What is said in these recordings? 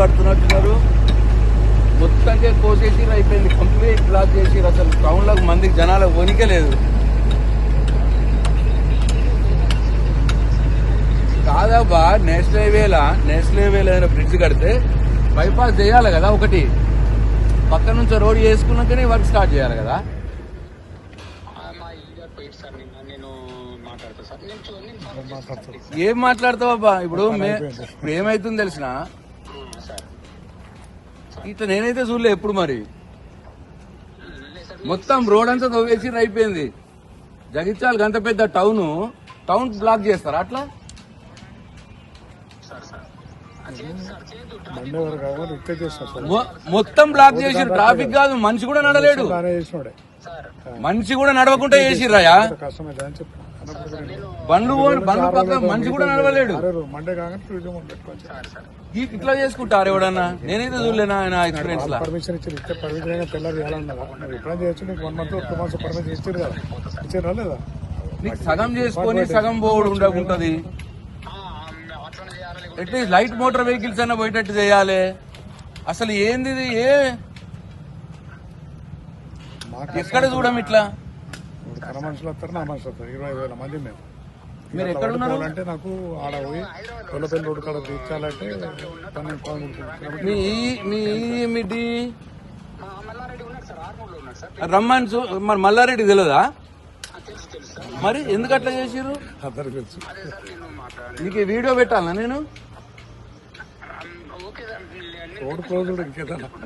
కడుతున్నట్టున్నారు. మొత్తంగా కోసేసి అయిపోయింది, కంప్లీట్ బ్లాక్ చేసి అసలు టౌన్ లో మందికి జనాలకు వణికే లేదు. కాదబ్బా, నేషనల్ హైవేలో ఏదైనా బ్రిడ్జ్ కడితే బైపాస్ చేయాలి కదా, ఒకటి పక్క నుంచి రోడ్ చేసుకున్నాకనే వర్క్ స్టార్ట్ చేయాలి కదా. ఏం మాట్లాడతావబ్బా? ఇప్పుడు ఏమైతుంది తెలిసిన, ఇట్లా నేనైతే చూడలే ఎప్పుడు. మరి మొత్తం రోడ్ అంతా తవ్వేసి అయిపోయింది. జగిత్యాల గంత పెద్ద టౌన్ బ్లాక్ చేస్తారా అట్లా? మొత్తం బ్లాక్ చేసి ట్రాఫిక్ కాదు, మనిషి కూడా నడలేడు. మనిషి కూడా నడవకుండా చేసిర్రాయా? బండ్లు పక్క మనిషి కూడా నడవలేడు. ఇట్లా చేసుకుంటారు ఎవడన్నా? నేనైతే చూడలేనా ఆయన ఎక్స్పీరియన్స్ లా. నీకు సగం చేసుకొని సగం పోవడం ఉండకుంటది. అట్లీస్ట్ లైట్ మోటార్ వెహికల్స్ అన్నా పోయేటట్టు చేయాలి. అసలు ఏంది ఇది? ఎక్కడ చూడం ఇట్లా. మనుషులు వస్తారు, నా మనుషులు వస్తారు. 20,000 మంది మేము. మీరు ఎక్కడ ఉన్నారు? అంటే నాకు ఆడ పోయి కొల్లపల్లి రోడ్డు కాడ తీర్చాలంటే రమ్మని మరి మల్లారెడ్డి తెలియదా? మరి ఎందుకు అట్లా చేసిర్రు? అందరికి తెలుసు. నీకు వీడియో పెట్టాలా నేను? రోడ్డు క్లోజ్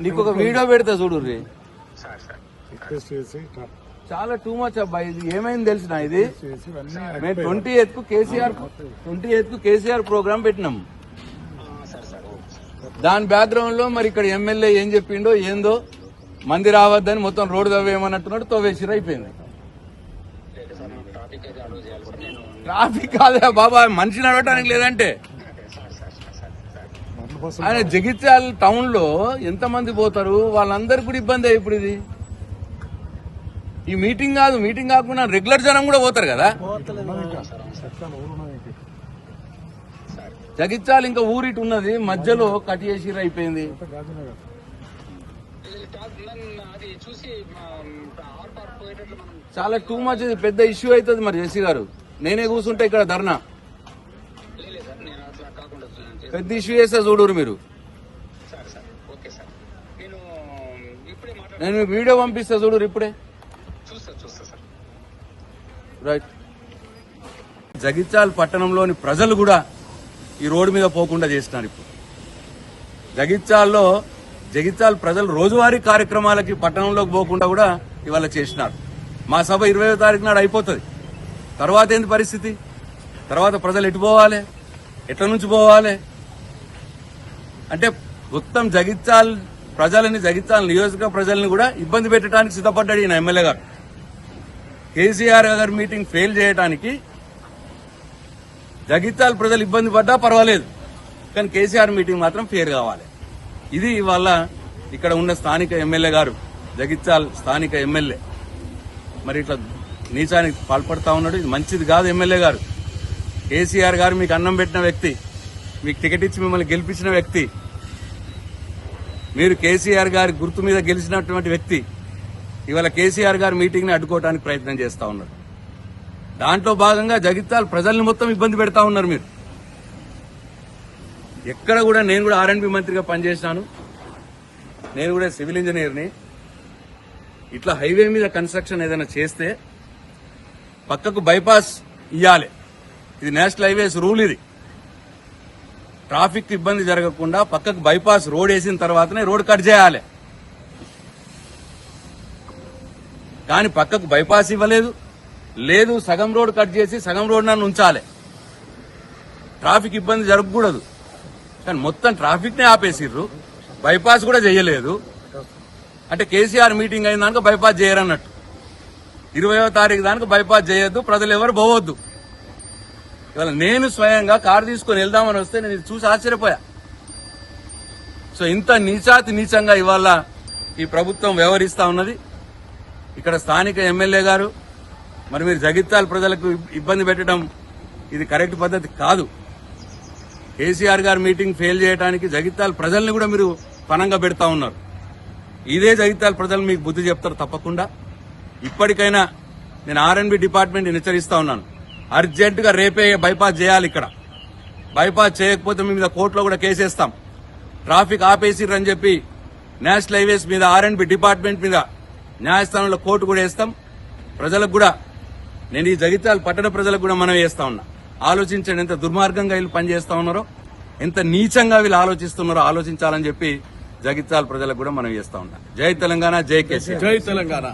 నీకు ఒక వీడియో పెడతా చూడు. రిక్వెస్ట్ చేసి చాలా టూ మచ్ అబ్బా. ఇది ఏమైంది తెలిసిన, ఇది మేము 28th కు కేసీఆర్ ప్రోగ్రామ్ పెట్టినాం. దాని బ్యాక్గ్రౌండ్ లో మరి ఇక్కడ ఎమ్మెల్యే ఏం చెప్పిండో ఏందో, మంది రావద్దని మొత్తం రోడ్డు తవ్వేయమన్నట్టున్నాడు. తవ్వేసిరు, అయిపోయింది. ట్రాఫిక్ కాదే బాబా, మనిషి నడవటానికి లేదంటే. ఆయన జగిత్యాల టౌన్ లో ఎంత మంది పోతారు, వాళ్ళందరికీ కూడా ఇబ్బంది. ఇప్పుడు ఇది ఈ మీటింగ్ కాకుండా రెగ్యులర్ జనం కూడా పోతారు కదా. జగిత్యాల ఇంకా ఊరిటి ఉన్నది, మధ్యలో కట్ చేసి అయిపోయింది. చాలా టూ మచ్, పెద్ద ఇష్యూ అవుతుంది. మరి జేసీ గారు, నేనే కూర్చుంటే ఇక్కడ ధర్నా పెద్ద ఇష్యూ చేస్తా చూడరు మీరు. నేను మీకు వీడియో పంపిస్తా చూడరు ఇప్పుడే. రైట్. జగిత్యాల పట్టణంలోని ప్రజలు కూడా ఈ రోడ్డు మీద పోకుండా చేస్తున్నారు. ఇప్పుడు జగిత్యాల ప్రజలు రోజువారీ కార్యక్రమాలకి పట్టణంలోకి పోకుండా కూడా ఇవాళ చేసినారు. మా సభ 20వ తారీఖు నాడు అయిపోతుంది. తర్వాత ఏంది పరిస్థితి? తర్వాత ప్రజలు ఎటు పోవాలి, ఎట్ల నుంచి పోవాలి అంటే మొత్తం జగిత్యాల నియోజక ప్రజల్ని కూడా ఇబ్బంది పెట్టడానికి సిద్ధపడ్డాడు ఈయన ఎమ్మెల్యే గారు. కేసీఆర్ గారి మీటింగ్ ఫెయిల్ చేయడానికి జగిత్యాల ప్రజలు ఇబ్బంది పడ్డా పర్వాలేదు, కానీ కేసీఆర్ మీటింగ్ మాత్రం ఫెయిల్ కావాలి. ఇది ఇవాళ ఇక్కడ ఉన్న స్థానిక ఎమ్మెల్యే గారు, జగిత్యాల స్థానిక ఎమ్మెల్యే మరి ఇట్లా నీచానికి పాల్పడతా ఉన్నాడు. ఇది మంచిది కాదు. ఎమ్మెల్యే గారు, కేసీఆర్ గారు మీకు అన్నం పెట్టిన వ్యక్తి, మీకు టికెట్ ఇచ్చి మిమ్మల్ని గెలిపించిన వ్యక్తి, మీరు కేసీఆర్ గారి గుర్తు మీద గెలిచినటువంటి వ్యక్తి, ఇవాళ కేసీఆర్ గారి మీటింగ్ ని అడ్డుకోవడానికి ప్రయత్నం చేస్తా ఉన్నారు. దాంట్లో భాగంగా జగిత్యాల ప్రజల్ని మొత్తం ఇబ్బంది పెడతా ఉన్నారు మీరు. ఎక్కడ కూడా నేను కూడా R&B మంత్రిగా పనిచేసినాను, నేను కూడా సివిల్ ఇంజనీర్ని. ఇట్లా హైవే మీద కన్స్ట్రక్షన్ ఏదైనా చేస్తే పక్కకు బైపాస్ ఇవ్వాలి. ఇది నేషనల్ హైవేస్ రూల్. ఇది ట్రాఫిక్ ఇబ్బంది జరగకుండా పక్కకు బైపాస్ రోడ్ వేసిన తర్వాతనే రోడ్ కట్ చేయాలి. కానీ పక్కకు బైపాస్ లేదు సగం రోడ్ కట్ చేసి సగం రోడ్ నన్ను ఉంచాలి. ట్రాఫిక్ ఇబ్బంది జరగకూడదు, కానీ మొత్తం ట్రాఫిక్ నే ఆపేసిర్రు, బైపాస్ కూడా చేయలేదు. అంటే కేసీఆర్ మీటింగ్ అయిన దానికి బైపాస్ చేయరన్నట్టు. 20వ తారీఖు దానికి బైపాస్ చేయొద్దు, ప్రజలు ఎవరు పోవద్దు. ఇవాళ నేను స్వయంగా కారు తీసుకుని వెళ్దామని వస్తే నేను చూసి ఆశ్చర్యపోయా. సో ఇంత నీచంగా ఇవాళ ఈ ప్రభుత్వం వ్యవహరిస్తా ఉన్నది. ఇక్కడ స్థానిక ఎమ్మెల్యే గారు, మరి మీరు జగిత్యాల ప్రజలకు ఇబ్బంది పెట్టడం ఇది కరెక్ట్ పద్ధతి కాదు. కేసీఆర్ గారు మీటింగ్ ఫెయిల్ చేయడానికి జగిత్యాల ప్రజల్ని కూడా మీరు పనంగా పెడతా ఉన్నారు. ఇదే జగిత్యాల ప్రజలు మీకు బుద్ధి చెప్తారు తప్పకుండా. ఇప్పటికైనా నేను ఆర్ఎండ్బి డిపార్ట్మెంట్ హెచ్చరిస్తా ఉన్నాను, అర్జెంటుగా రేపే బైపాస్ చేయాలి. ఇక్కడ బైపాస్ చేయకపోతే మీ మీద కోర్టులో కూడా కేసేస్తాం. ట్రాఫిక్ ఆపేసిర్రని చెప్పి నేషనల్ హైవేస్ మీద ఆర్ఎండ్బి డిపార్ట్మెంట్ మీద న్యాయస్థానంలో కోర్టు కూడా వేస్తాం. ప్రజలకు కూడా నేను ఈ జగిత్యాల పట్టణ ప్రజలకు కూడా మనం వేస్తా ఉన్నా, ఆలోచించండి ఎంత దుర్మార్గంగా వీళ్ళు పనిచేస్తా ఉన్నారో, ఎంత నీచంగా వీళ్ళు ఆలోచిస్తున్నారో ఆలోచించాలని చెప్పి జగిత్యాల ప్రజలకు కూడా మనం చేస్తా ఉన్నా. జై తెలంగాణ, జై కేసీఆర్. జై తెలంగాణ.